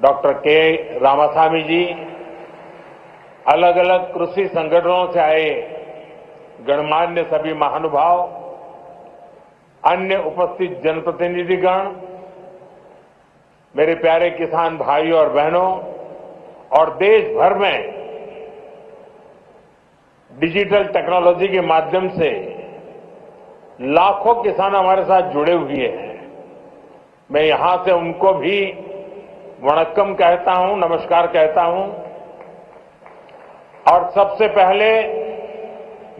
Doctor के रामास्वामी जी, अलग अलग कृषि संगठनों से आए गणमान्य सभी महानुभाव, अन्य उपस्थित जनप्रतिनिधिगण, मेरे प्यारे किसान भाइयों और बहनों और देश भर में डिजिटल टेक्नोलॉजी के माध्यम से लाखों किसान हमारे साथ जुड़े हुए हैं। मैं यहां से उनको भी वणक्कम कहता हूं, नमस्कार कहता हूं और सबसे पहले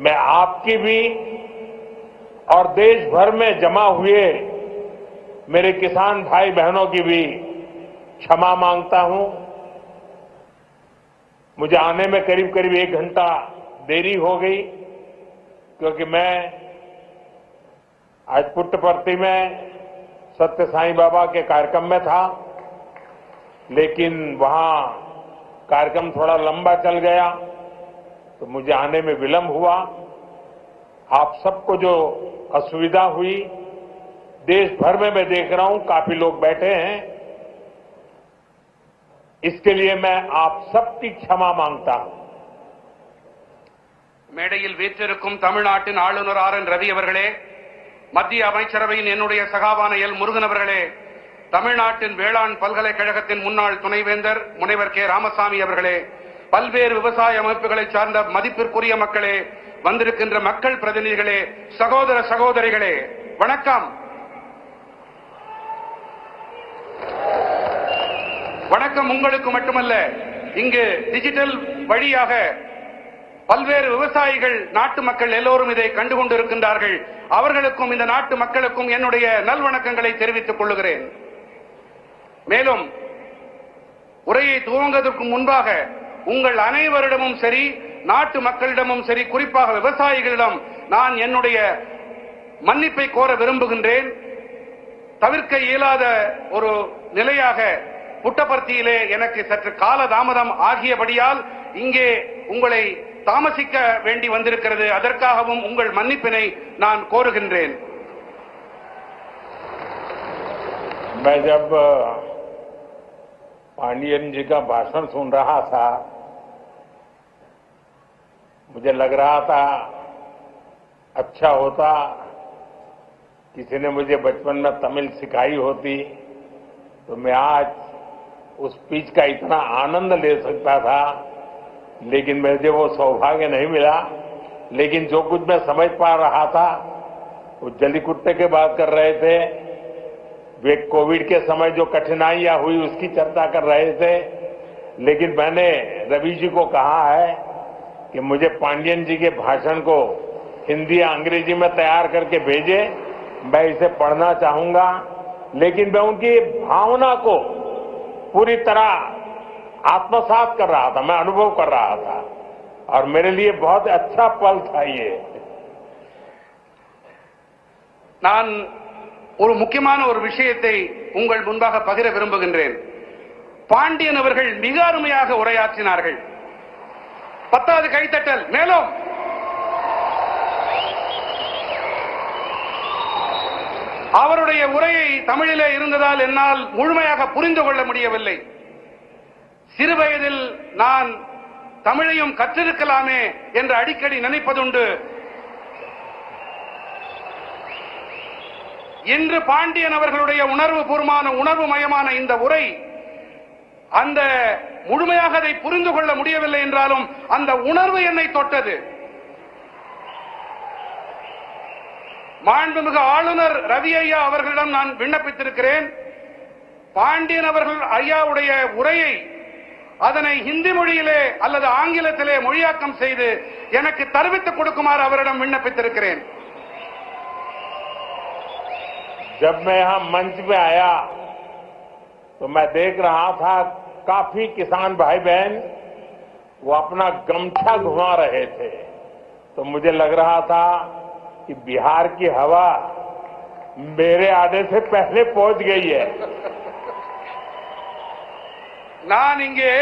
मैं आपकी भी और देश भर में जमा हुए मेरे किसान भाई बहनों की भी क्षमा मांगता हूं। मुझे आने में करीब करीब 1 घंटा देरी हो गई क्योंकि मैं आज पुट्टपर्ती में सत्य साईं बाबा के कार्यक्रम में था, लेकिन वहां कार्यक्रम थोड़ा लंबा चल गया तो मुझे आने में विलंब हुआ। आप सबको जो असुविधा हुई, देश भर में मैं देख रहा हूं काफी लोग बैठे हैं, इसके लिए मैं आप सबकी क्षमा मांगता हूं। மேடையில் வீற்றிருக்கும் தமிழ்நாட்டின் ஆளுநர் ஆர்.என். ரவி அவர்களே, மத்திய அமைச்சரவையின் என்னுடைய சகாவான எல். முருகன் அவர்களே, தமிழ்நாட்டின் வேளாண் பல்கலைக்கழகத்தின் முன்னாள் துணைவேந்தர் முனைவர் கே. ராமசாமி அவர்களே, பல்வேறு விவசாய அமைப்புகளை சார்ந்த மதிப்பிற்குரிய மக்களே, வந்திருக்கின்ற மக்கள் பிரதிநிதிகளே, சகோதர சகோதரிகளே, வணக்கம். வணக்கம் உங்களுக்கு மட்டுமல்ல, இங்கு டிஜிட்டல் வழியாக பல்வேறு விவசாயிகள், நாட்டு மக்கள் எல்லோரும் இதை கண்டுகொண்டிருக்கின்றார்கள். அவர்களுக்கும் இந்த நாட்டு மக்களுக்கும் என்னுடைய நல்வணக்கங்களை தெரிவித்துக் கொள்கிறேன். மேலும் உரையை துவங்குவதற்கு முன்பாக உங்கள் அனைவரிடமும் சரி, நாட்டு மக்களிடமும் சரி, குறிப்பாக விவசாயிகளிடம் நான் என்னுடைய மன்னிப்பை கோர விரும்புகின்றேன். தவிர்க்க இயலாத ஒரு நிலையாக புட்டபர்த்தியிலே எனக்கு சற்று கால தாமதம் ஆகியபடியால் இங்கே உங்களை தாமசிக்க வேண்டி வந்திருக்கிறது. அதற்காகவும் உங்கள் மன்னிப்பினை நான் கோருகின்றேன். मैं जब पांडियन जी का भाषण सुन रहा था, मुझे लग रहा था अच्छा होता किसी ने मुझे बचपन में तमिल सिखाई होती तो मैं आज उस स्पीच का इतना आनंद ले सकता था, लेकिन मुझे वो सौभाग्य नहीं मिला। लेकिन जो कुछ मैं समझ पा रहा था, वो जलीकुट्टे की बात कर रहे थे, वे कोविड के समय जो कठिनाइयां हुई उसकी चर्चा कर रहे थे। लेकिन मैंने रवि जी को कहा है कि मुझे पांडियन जी के भाषण को हिंदी या अंग्रेजी में तैयार करके भेजे, मैं इसे पढ़ना चाहूंगा। लेकिन मैं उनकी भावना को पूरी तरह आत्मसात कर रहा था, मैं अनुभव कर रहा था और मेरे लिए बहुत अच्छा पल था ये। நான் ஒரு முக்கியமான ஒரு விஷயத்தை உங்கள் முன்பாக பகிர விரும்புகின்றேன். பாண்டியன் அவர்கள் மிக அருமையாக உரையாற்றினார்கள். 10வது கைத்தட்டல். மேலும் அவருடைய உரையை தமிழிலே இருந்ததால் என்னால் முழுமையாக புரிந்து கொள்ள முடியவில்லை. சிறுவயதில் நான் தமிழையும் கற்றிருக்கலாமே என்று அடிக்கடி நினைப்பதுண்டு. இன்று பாண்டியன் அவர்களுடைய உணர்வுமயமான இந்த உரை, அந்த முழுமையாக அதை புரிந்து கொள்ள முடியவில்லை என்றாலும் அந்த உணர்வு என்னை தொட்டது. மாண்புமிகு ஆளுநர் ரவி ஐயா அவர்களிடம் நான் விண்ணப்பித்திருக்கிறேன். பாண்டியன் அவர்கள் ஐயாவுடைய உரையை அதனை ஹிந்தி மொழியிலே அல்லது ஆங்கிலத்திலே மொழியாக்கம் செய்து எனக்கு தெரிவித்துக் கொடுக்குமாறு அவரிடம் விண்ணப்பித்திருக்கிறேன். जब मैं यहां मंच पे आया तो मैं देख रहा था काफी किसान भाई बहन वो अपना गमछा घुमा रहे थे, तो मुझे लग रहा था कि बिहार की हवा मेरे आने से पहले पहुंच गई है। நான் இங்கே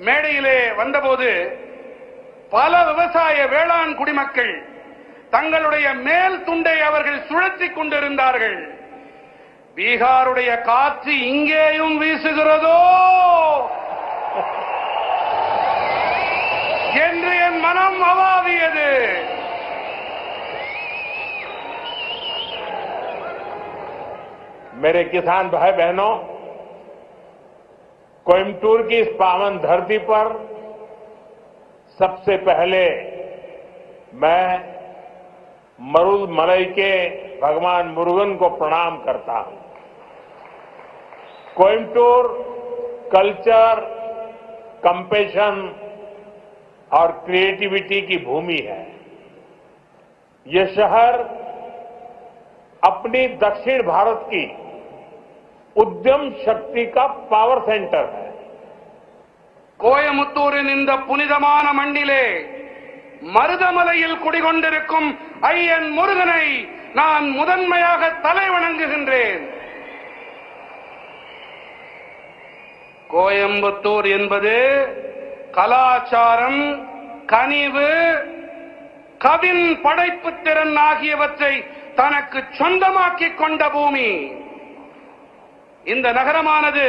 மேடையிலே வந்தபோது பல விவசாய வேளாண் குடிமக்கள் தங்களுடைய மேல் துண்டை அவர்கள் சுழற்றிக் கொண்டிருந்தார்கள். பீகாருடைய காற்று இங்கேயும் வீசுகிறதோ என்று என் மனம் அவாவியது. मेरे किसान भाई बहनों, कोयम्बटूर की इस पावन धरती पर सबसे पहले मैं मरुदमलई के भगवान मुरुगन को प्रणाम करता हूं। कोयम्बटूर कल्चर, कंपैशन और क्रिएटिविटी की भूमि है। ये शहर अपनी दक्षिण भारत की उद्यम शक्ति का पावर सेंटर है। கோயமுத்தூரின் இந்த புனிதமான மண்ணிலே மருதமலையில் குடிகொண்டிருக்கும் ஐயன் முருகனை நான் முதன்மையாக தலை வணங்குகின்றேன். கோயம்புத்தூர் என்பது கலாச்சாரம், கனிவு, கவின் படைப்பு திறன் ஆகியவற்றை தனக்கு சொந்தமாக்கிக் கொண்ட பூமி. இந்த நகரமானது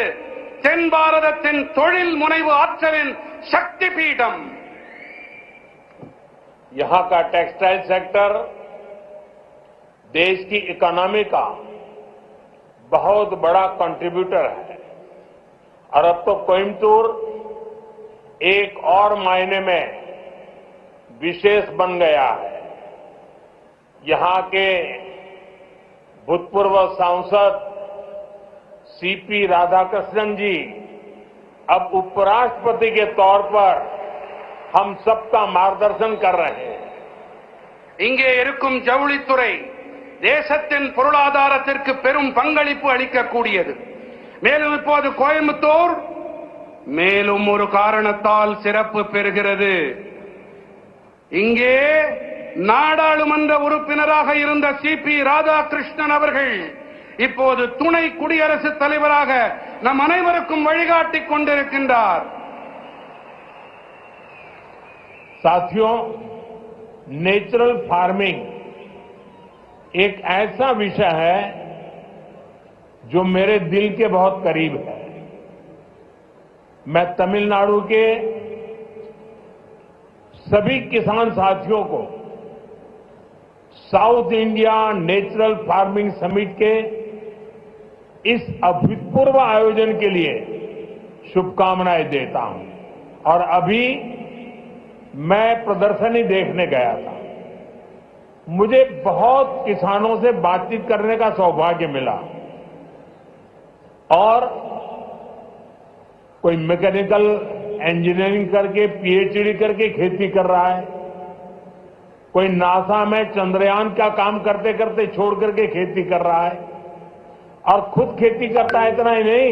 தென் பாரதத்தின் தொழில் முனைவு ஆற்றலின் சக்தி பீடம். यहां का टेक्सटाइल सेक्टर देश की इकोनॉमी का बहुत बड़ा कंट्रीब्यूटर है और अब तो कोयम्बटूर एक और मायने में विशेष बन गया है। यहां के भूतपूर्व सांसद सीपी राधाकृष्णन जी अब उपराष्ट्रपति के तौर पर हम सबका मार्गदर्शन कर रहे हैं। இங்கே இருக்கும் ஜவுளித்துறை தேசத்தின் பொருளாதாரத்திற்கு பெரும் பங்களிப்பு அளிக்கக்கூடியது. மேலும் இப்போது கோயம்புத்தூர் மேலும் ஒரு காரணத்தால் சிறப்பு பெறுகிறது. இங்கே நாடாளுமன்ற உறுப்பினராக இருந்த சிபி ராதாகிருஷ்ணன் அவர்கள் இப்போது துணை குடியரசுத் தலைவராக நம் அனைவருக்கும் வழிகாட்டிக் கொண்டிருக்கின்றார். साथियों, नेचुरल फार्मिंग एक ऐसा विषय है जो मेरे दिल के बहुत करीब है। मैं तमिलनाडु के सभी किसान साथियों को south India natural farming summit के इस अभूतपूर्व आयोजन के लिए शुभकामनाएं देता हूं। और अभी मैं प्रदर्शनी देखने गया था। मुझे बहुत किसानों से बातचीत करने का सौभाग्य मिला और कोई मैकेनिकल इंजीनियरिंग करके पीएचडी करके खेती कर रहा है, कोई नासा में चंद्रयान का काम करते करते छोड़ करके खेती कर रहा है और खुद खेती करता है। इतना ही नहीं,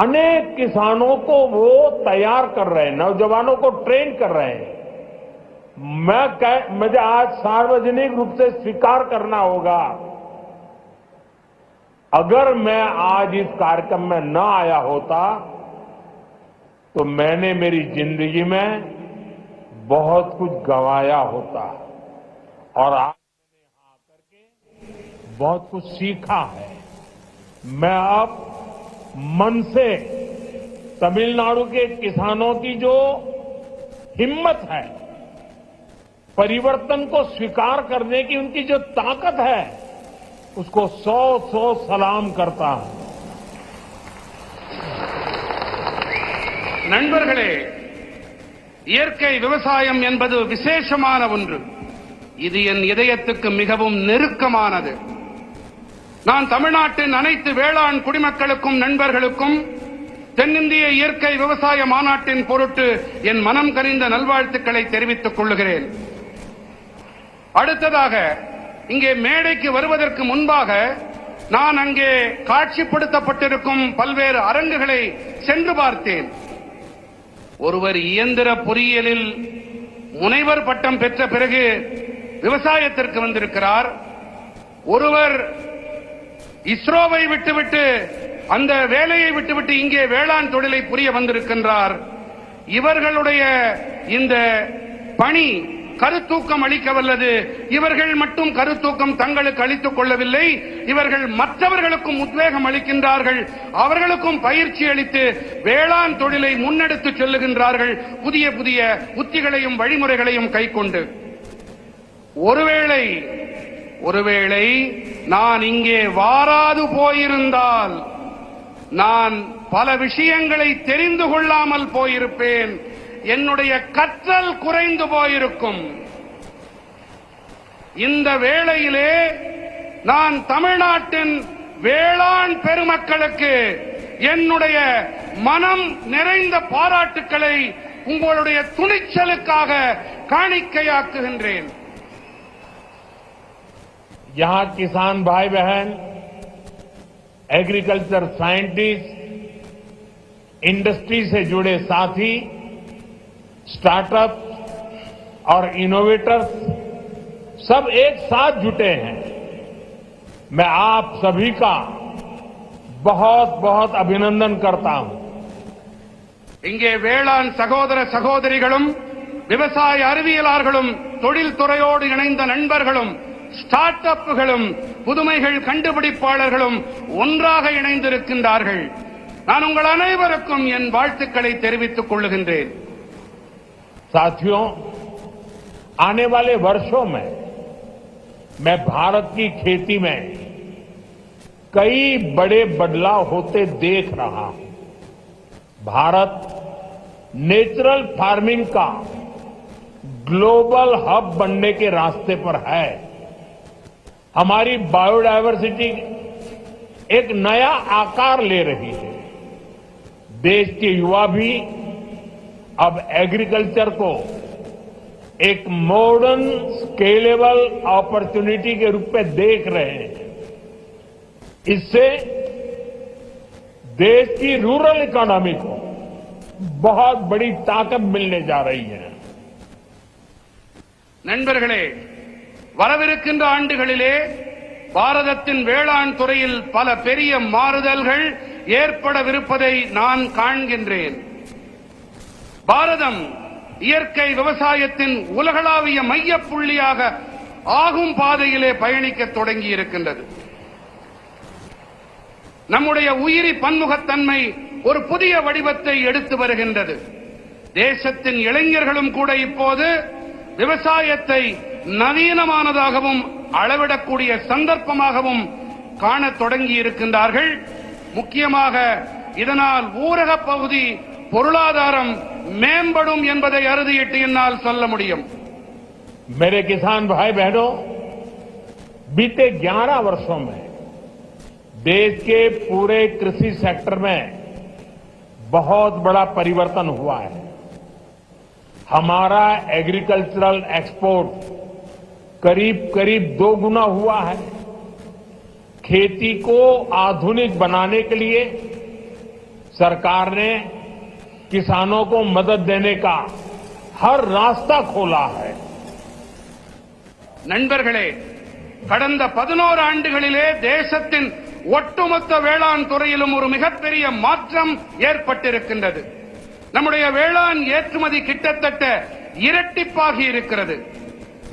अनेक किसानों को वो तैयार कर रहे हैं, नौजवानों को ट्रेन कर रहे हैं। मुझे आज सार्वजनिक रूप से स्वीकार करना होगा, अगर मैं आज इस कार्यक्रम में न आया होता तो मैंने मेरी जिंदगी में बहुत कुछ गंवाया होता और आज मैंने यहां आकर के बहुत कुछ सीखा है। मैं अब मन से तमिलनाडु के किसानों की जो हिम्मत है, परिवर्तन को स्वीकार करने की उनकी जो ताकत है, उसको 100 सलाम करता हूं। நண்பர்களே, இயற்கை விவசாயம் என்பது விசேஷமான ஒன்று. இது என் இதயத்துக்கு மிகவும் நெருக்கமானது. நான் தமிழ்நாட்டின் அனைத்து வேளாண் குடிமக்களுக்கும் நண்பர்களுக்கும் தென்னிந்திய இயற்கை விவசாய மாநாட்டின் பொருட்டு என் மனம் கனிந்த நல்வாழ்த்துக்களை தெரிவித்துக் கொள்கிறேன். அடுத்ததாக, இங்கே மேடைக்கு வருவதற்கு முன்பாக நான் அங்கே காட்சிப்படுத்தப்பட்டிருக்கும் பல்வேறு அரங்குகளை சென்று பார்த்தேன். ஒருவர் இயந்திர பொறியியலில் முனைவர் பட்டம் பெற்ற பிறகு விவசாயத்திற்கு வந்திருக்கிறார். ஒருவர் இஸ்ரோவை விட்டுவிட்டு அந்த வேலையை விட்டுவிட்டு இங்கே வேளாண் தொழிலை புரிய வந்திருக்கின்றார். இவர்களுடைய இந்த பணி கருத்தூக்கம் அளிக்க வல்லது. இவர்கள் மட்டும் கருத்தூக்கம் தங்களுக்கு அளித்துக் கொள்ளவில்லை, இவர்கள் மற்றவர்களுக்கும் உத்வேகம் அளிக்கின்றார்கள், அவர்களுக்கும் பயிற்சி அளித்து வேளாண் தொழிலை முன்னெடுத்து செல்லுகின்றார்கள், புதிய புதிய உத்திகளையும் வழிமுறைகளையும் கைக்கொண்டு. ஒருவேளை நான் இங்கே வாராது போயிருந்தால் நான் பல விஷயங்களை தெரிந்து கொள்ளாமல் போயிருப்பேன், என்னுடைய கற்றல் குறைந்து போயிருக்கும். இந்த வேளையிலே நான் தமிழ்நாட்டின் வேளாண் பெருமக்களுக்கு என்னுடைய மனம் நிறைந்த பாராட்டுக்களை உங்களுடைய துணிச்சலுக்காக காணிக்கையாக்குகின்றேன். यहां किसान भाई बहन, एग्रीकल्चर साइंटिस्ट, इंडस्ट्री से जुड़े साथी, स्टार्टअप और इनोवेटर्स सब एक साथ जुटे हैं. मैं आप सभी का बहुत बहुत अभिनंदन करता हूं. இங்கே வேளாண் சகோதர சகோதரிகளும் விவசாய அறிவியலாளர்களும் தொழில்துறையோடு இணைந்த நண்பர்களும் ஸ்டார்ட் அப்புகளும் புதுமைகள் கண்டுபிடிப்பாளர்களும் ஒன்றாக இணைந்திருக்கின்றார்கள். நான் உங்கள் அனைவருக்கும் என் வாழ்த்துக்களை தெரிவித்துக் கொள்ளுகின்றேன். साथियों, आने वाले वर्षों में मैं भारत की खेती में कई बड़े बदलाव होते देख रहा हूं. भारत नेचुरल फार्मिंग का ग्लोबल हब बनने के रास्ते पर है. हमारी बायोडायवर्सिटी एक नया आकार ले रही है. देश के युवा भी अब एग्रीकल्चर को एक मॉडर्न स्केलेबल अपॉर्चुनिटी के रूप में देख रहे हैं. इससे देश की रूरल इकोनॉमी को बहुत बड़ी ताकत मिलने जा रही है. நண்பர்களே, வரவிருக்கின்ற ஆண்டுகளிலே பாரதத்தின் வேளாண் துறையில் பல பெரிய மாறுதல்கள் ஏற்படவிருப்பதை நான் காண்கின்றேன். பாரதம் இயற்கை விவசாயத்தின் உலகளாவிய மையப்புள்ளியாக ஆகும் பாதையிலே பயணிக்க தொடங்கி இருக்கின்றது. நம்முடைய உயிரி பன்முகத்தன்மை ஒரு புதிய வடிவத்தை எடுத்து வருகின்றது. தேசத்தின் இளைஞர்களும் கூட இப்போது விவசாயத்தை நவீனமானதாகவும் அளவிடக்கூடிய சந்தர்ப்பமாகவும் காணத் தொடங்கி இருக்கின்றார்கள். முக்கியமாக இதனால் ஊரக பகுதி பொருளாதாரம் மேம்படும் என்பதை அறுதியிட்டு என்னால் சொல்ல முடியும். मेरे किसान भाई बहनों, बीते 11 वर्षों में देश के पूरे कृषि सेक्टर में बहुत बड़ा परिवर्तन हुआ है. हमारा एग्रीकल्चरल एक्सपोर्ट करीब करीब 2 गुना हुआ है. खेती को आधुनिक बनाने के लिए सरकार ने किसानों को मदद देने का हर रास्ता खोला है. நண்பர்களே, கடந்த 11 ஆண்டுகளிலே தேசத்தின் ஒட்டுமொத்த வேளாண் துறையிலும் ஒரு மிகப்பெரிய மாற்றம் ஏற்பட்டிருக்கின்றது. நம்முடைய வேளாண் ஏற்றுமதி கிட்டத்தட்ட இரட்டிப்பாகி இருக்கிறது.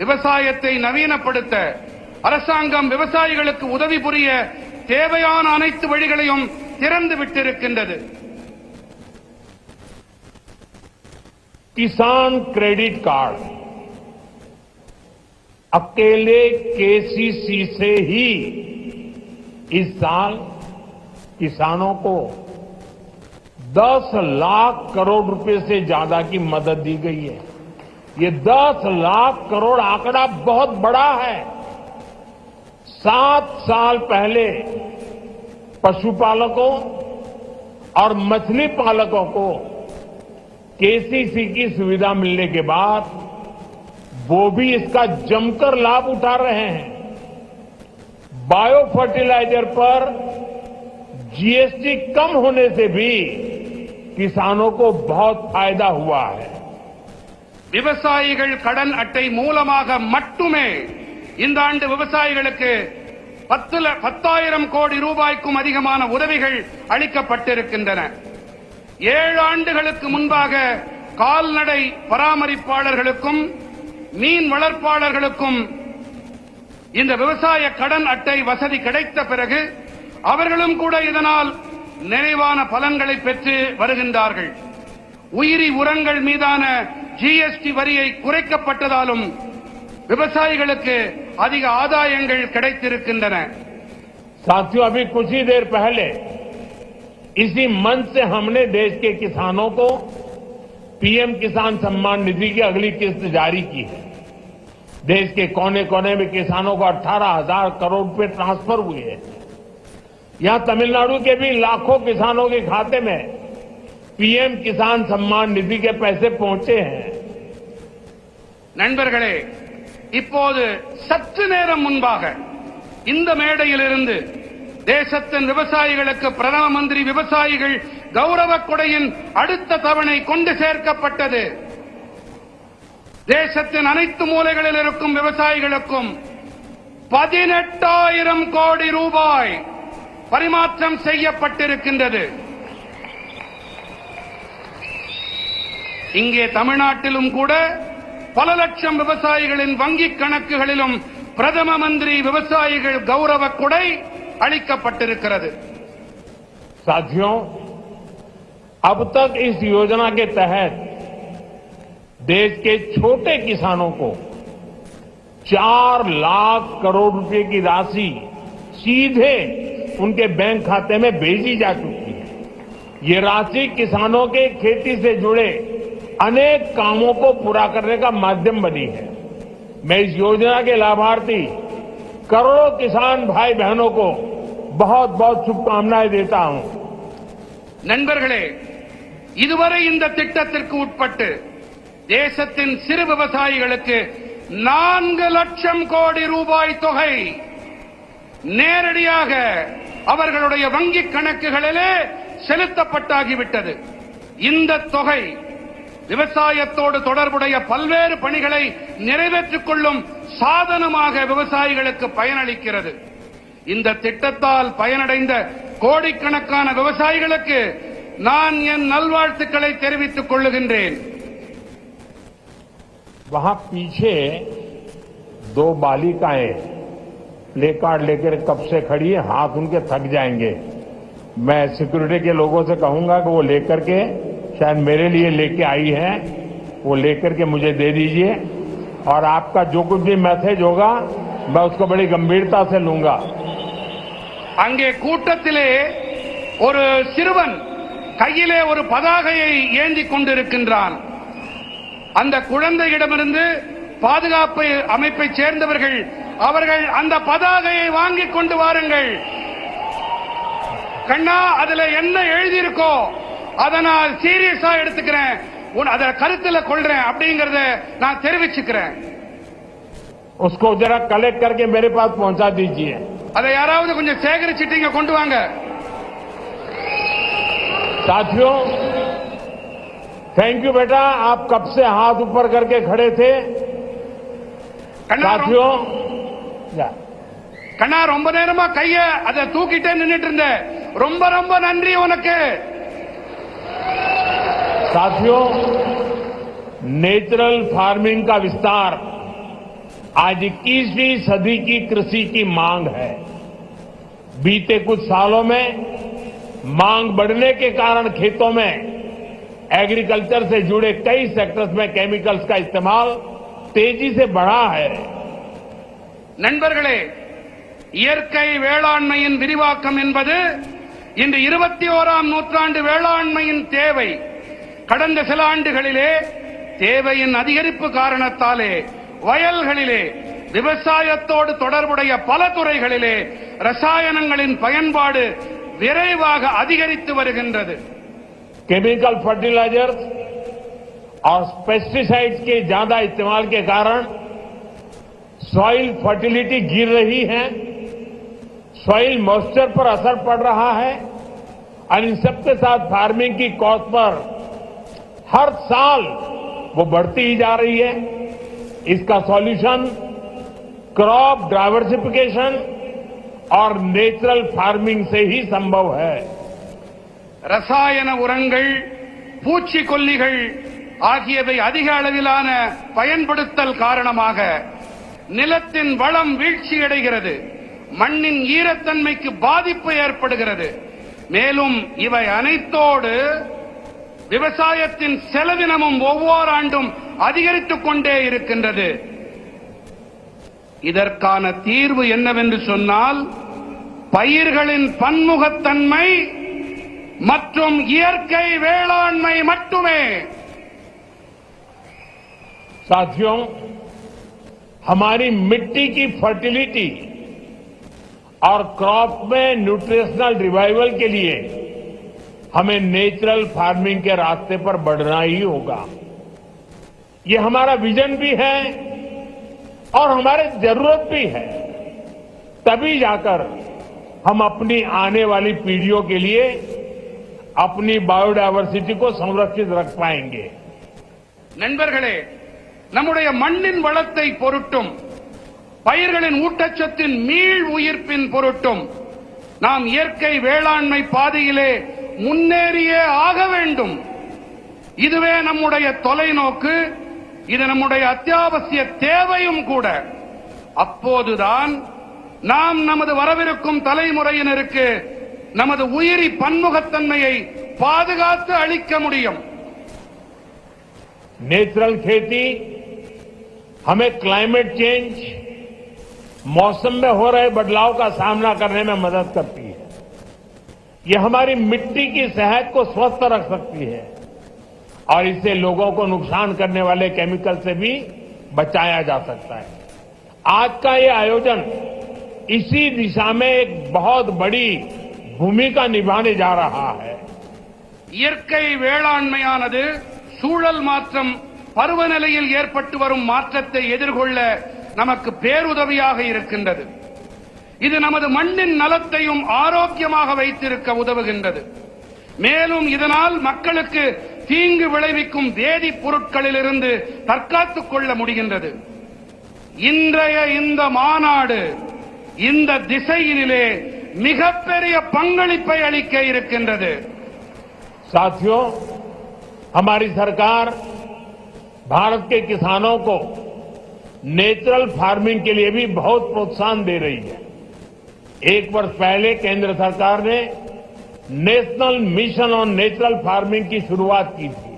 விவசாயத்தை நவீனப்படுத்த அரசாங்கம் விவசாயிகளுக்கு உதவி புரிய தேவையான அனைத்து வழிகளையும் திறந்து விட்டிருக்கின்றது. किसान क्रेडिट कार्ड अकेले केसीसी से ही इस साल किसानों को 10 लाख करोड़ रुपए से ज्यादा की मदद दी गई है. ये 10 लाख करोड़ आंकड़ा बहुत बड़ा है. 7 साल पहले पशुपालकों और मछली पालकों को केसीसी की सुविधा मिलने के बाद वो भी इसका जमकर लाभ उठा रहे हैं. बायो फर्टिलाइजर पर जीएसटी कम होने से भी किसानों को बहुत फायदा हुआ है. விவசாயிகள் கடன் அட்டை மூலமாக மட்டுமே இந்த ஆண்டு விவசாயிகளுக்கு 10,000 கோடி ரூபாய்க்கும் அதிகமான உதவிகள் அளிக்கப்பட்டிருக்கின்றன. 7 ஆண்டுகளுக்கு முன்பாக கால்நடை பராமரிப்பாளர்களுக்கும் மீன் வளர்ப்பாளர்களுக்கும் இந்த விவசாய கடன் அட்டை வசதி கிடைத்த பிறகு அவர்களும் கூட இதனால் நிறைவான பலன்களை பெற்று வருகின்றார்கள். உயிரி உரங்கள் மீதான ஜிஎஸ்டி வரியை குறைக்கப்பட்டதாலும் விவசாயிகளுக்கு அதிக ஆதாயங்கள் கிடைத்திருக்கின்றன. साथियों, अभी कुछ ही देर पहले इसी मंच से हमने देश के किसानों को पीएम किसान सम्मान निधि की अगली किस्त जारी की है. देश के कोने कोने में किसानों को 18,000 करोड़ रुपए ट्रांसफर हुए हैं. यहां तमिलनाडु के भी लाखों किसानों के खाते में पीएम किसान सम्मान निधि के पैसे पहुंचे हैं. நண்பர்களே, இப்போது சற்று நேரம் முன்பாக இந்த மேடையிலிருந்து தேசத்தின் விவசாயிகளுக்கு பிரதம மந்திரி விவசாயிகள் கௌரவ கொடையின் அடுத்த தவணை கொண்டு சேர்க்கப்பட்டது. தேசத்தின் அனைத்து மூலைகளில் இருக்கும் விவசாயிகளுக்கும் 18,000 கோடி ரூபாய் பரிமாற்றம் செய்யப்பட்டிருக்கின்றது. இங்கே தமிழ்நாட்டிலும் கூட பல லட்சம் விவசாயிகளின் வங்கிக் கணக்குகளிலும் பிரதம மந்திரி விவசாயிகள் கௌரவ கொடை அளிக்கப்பட்டிருக்கிறது. साथियों, अब तक इस योजना के तहत देश के छोटे किसानों को 4 लाख करोड़ रुपए की राशि सीधे उनके बैंक खाते में भेजी जा चुकी है. ये राशि किसानों के खेती से जुड़े अनेक कामों को पूरा करने का माध्यम बनी है. मैं इस योजना के लाभार्थी करोड़ों किसान भाई बहनों को बहुत बहुत शुभकामनाएं देता हूं. நண்பர்களே, இதுவரை இந்த திட்டத்திற்கு உட்பட்டு தேசத்தின் சிறு விவசாயிகளுக்கு 4 லட்சம் கோடி ரூபாய் தொகை நேரடியாக அவர்களுடைய வங்கிக் கணக்குகளிலே செலுத்தப்பட்டாகிவிட்டது. இந்த தொகை விவசாயத்தோடு தொடர்புடைய பல்வேறு பணிகளை நிறைவேற்றிக் கொள்ளும் சாதனமாக விவசாயிகளுக்கு பயனளிக்கிறது. இந்த திட்டத்தால் பயனடைந்த கோடிக்கணக்கான விவசாயிகளுக்கு நான் என் நல்வாழ்த்துக்களை தெரிவித்துக் கொள்ளுகின்றேன். वहां पीछे 2 बालिकाएं प्ले कार्ड लेकर कब से खड़ी है, हाथ उनके थक जाएंगे. मैं सिक्योरिटी के लोगों से कहूंगा कि वो लेकर के, शायद मेरे लिए लेके आई है, वो लेकर के मुझे दे दीजिए और आपका जो कुछ भी मैसेज होगा मैं उसको बड़ी गंभीरता से लूंगा. அங்கே கூட்டத்திலே ஒரு சிறுவன் கையிலே ஒரு பதாகையை ஏந்தி கொண்டிருக்கின்றான். அந்த குழந்தையிடமிருந்து பாதுகாப்பு அமைப்பைச் சேர்ந்தவர்கள் அவர்கள் அந்த பதாகையை வாங்கிக் கொண்டு வாருங்கள். கண்ணா, அதுல என்ன எழுதியிருக்கோ அதை நான் சீரியஸா எடுத்துக்கிறேன், அதை கருத்துல கொள்றேன் அப்படிங்கறத நான் தெரிவிச்சுக்கிறேன். उसको जरा कलेक्ट करके मेरे पास पहुंचा दीजिए. அதை யாராவது கொஞ்சம் சேகரிச்சுட்டீங்க கொண்டு வாங்க. साथियों, थैंक यू बेटा, आप कब से हाथ ऊपर करके खड़े थे. साथियों, கண்ணா, ரொம்ப நேரமா கைய அதை தூக்கிட்டே நின்னுட்டு இருந்த, ரொம்ப ரொம்ப நன்றி உனக்கு. साथियों, नेचुरल फार्मिंग का विस्तार आज 21वीं सदी की कृषि की मांग है. बीते कुछ सालों में मांग बढ़ने के कारण खेतों में एग्रीकल्चर से जुड़े कई सेक्टर्स में केमिकल्स का इस्तेमाल तेजी से बढ़ा है. நண்பர்களே, இயற்கை வேளாண்மையின் விரிவாக்கம் என்பது இன்று 21ஆம் நூற்றாண்டு வேளாண்மையின் தேவை. கடந்த சில ஆண்டுகளிலே தேவையின் அதிகரிப்பு காரணத்தாலே வயல்களிலே விவசாயத்தோடு தொடர்புடைய பல துறைகளிலே ரசாயனங்களின் பயன்பாடு விரைவாக அதிகரித்து வருகின்றது. केमिकल फर्टिलाइजर्स और पेस्टिसाइड्स के ज्यादा इस्तेमाल के कारण सॉइल फर्टिलिटी गिर रही है, सॉइल मॉइस्चर पर असर पड़ रहा है और इन सबके साथ फार्मिंग की कॉस्ट पर हर साल वो बढ़ती ही जा रही है. इसका सॉल्यूशन क्रॉप डाइवर्सिफिकेशन और नेचुरल फार्मिंग से ही संभव है. ரசாயன உரங்கள், பூச்சிக்கொல்லிகள் ஆகியவை அதிக அளவிலான பயன்படுத்தல் காரணமாக நிலத்தின் வளம் வீழ்ச்சியடைகிறது, மண்ணின் ஈரத்தன்மைக்கு பாதிப்பு ஏற்படுகிறது. மேலும் இவை அனைத்தோடு விவசாயத்தின் செலவினமும் ஒவ்வொரு ஆண்டும் அதிகரித்துக் கொண்டே இருக்கின்றது. இதற்கான தீர்வு என்னவென்று சொன்னால், பயிர்களின் பன்முகத்தன்மை மற்றும் இயற்கை வேளாண்மை மட்டுமே. साथियों, हमारी मिट्टी की फर्टिलिटी और क्रॉप में न्यूट्रिशनल रिवाइवल के लिए हमें नेचुरल फार्मिंग के रास्ते पर बढ़ना ही होगा। ये हमारा विजन भी है और हमारी जरूरत भी है। तभी जाकर हम अपनी आने वाली पीढ़ियों के लिए अपनी बायोडायवर्सिटी को संरक्षित रख पाएंगे। நண்பர்களே, நம்முடைய மண்ணின் வளத்தை பொருட்டும் பயிர்களின் ஊட்டச்சத்தின் மீள் உயிர்ப்பின் பொருட்டும் நாம் இயற்கை வேளாண்மை பாதையிலே முன்னேறியே ஆக வேண்டும். இதுவே நம்முடைய தொலைநோக்கு, இது நம்முடைய அத்தியாவசிய தேவையும் கூட. அப்போதுதான் நாம் நமது வரவிருக்கும் தலைமுறையினருக்கு நமது உயிரி பன்முகத்தன்மையை பாதுகாத்து அளிக்க முடியும். नेचुरल खेती हमें क्लाइमेट चेंज, मौसम में हो रहे बदलाव का सामना करने में मदद करती है। ये हमारी मिट्टी की सेहत को स्वस्थ रख सकती है और इससे लोगों को नुकसान करने वाले केमिकल से भी बचाया जा सकता है। आज का ये आयोजन इसी दिशा में एक बहुत बड़ी भूमिका निभाने जा रहा है। இயற்கை வேளாண்மையானது சூழல் மாற்றம், பருவநிலையில் ஏற்பட்டு வரும் மாற்றத்தை எதிர்கொள்ள நமக்கு பேருதவியாக இருக்கின்றது. இது நமது மண்ணின் நலத்தையும் ஆரோக்கியமாக வைத்திருக்க உதவுகின்றது. மேலும் இதனால் மக்களுக்கு தீங்கு விளைவிக்கும் வேதிப் பொருட்களிலிருந்து தற்காத்துக் கொள்ள முடிகின்றது. இன்றைய இந்த மாநாடு இந்த திசையிலே மிகப்பெரிய பங்களிப்பை அளிக்க இருக்கின்றது. साथियों, हमारी सरकार भारत के किसानों को नेचुरल फार्मिंग के लिए भी बहुत प्रोत्साहन दे रही है। एक वर्ष पहले केंद्र सरकार ने national mission on natural farming की शुरुआत की थी।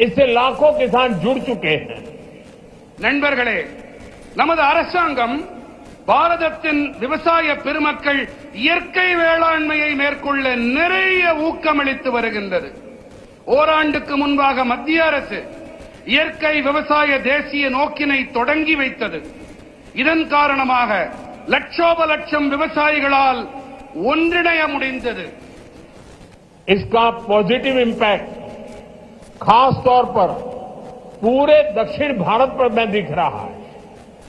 इससे लाखों किसान जुड़ चुके हैं। நண்பர்களே, நமது அரசாங்கம் பாரதத்தின் விவசாய பெருமக்கள் இயற்கை வேளாண்மையை மேற்கொள்ள நிறைய ஊக்கமளித்து வருகின்றது. ஓராண்டுக்கு முன்பாக மத்திய அரசு இயற்கை விவசாய தேசிய நோக்கினை தொடங்கி வைத்தது. இதன் காரணமாக லட்சோப லட்சம் விவசாயிகளால் ஒன்றிணைய முடிந்தது. इसका पॉजिटिव इम्पैक्ट खास तौर पर पूरे दक्षिण भारत पर में दिख रहा है।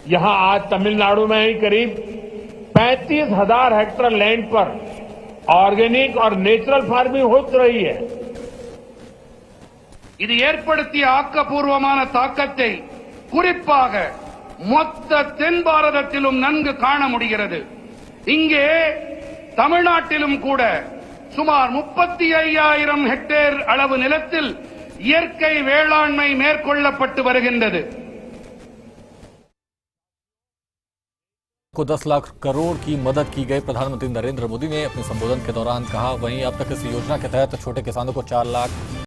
यहां आज तमिलनाडु में ही करीब 35,000 हेक्टेयर लैंड पर ऑर्गेनिक और नेचुरल फार्मिंग हो रही है। இது ஏற்படுத்திய ஆக்கப்பூர்வமான தாக்கத்தை குறிப்பாக மொத்த தென் பாரதத்திலும் நன்கு காண முடிகிறது. இங்கே தமிழ்நாட்டிலும் கூட சுமார் 35,000 ஹெக்டேர் அளவு நிலத்தில் இயற்கை வேளாண்மை மேற்கொள்ளப்பட்டு வருகின்றது. को 10 लाख करोड़ की मदद की गई। प्रधानमंत्री नरेंद्र मोदी ने अपने संबोधन के दौरान कहा। वहीं अब तक इस योजना के तहत छोटे किसानों को 4 लाख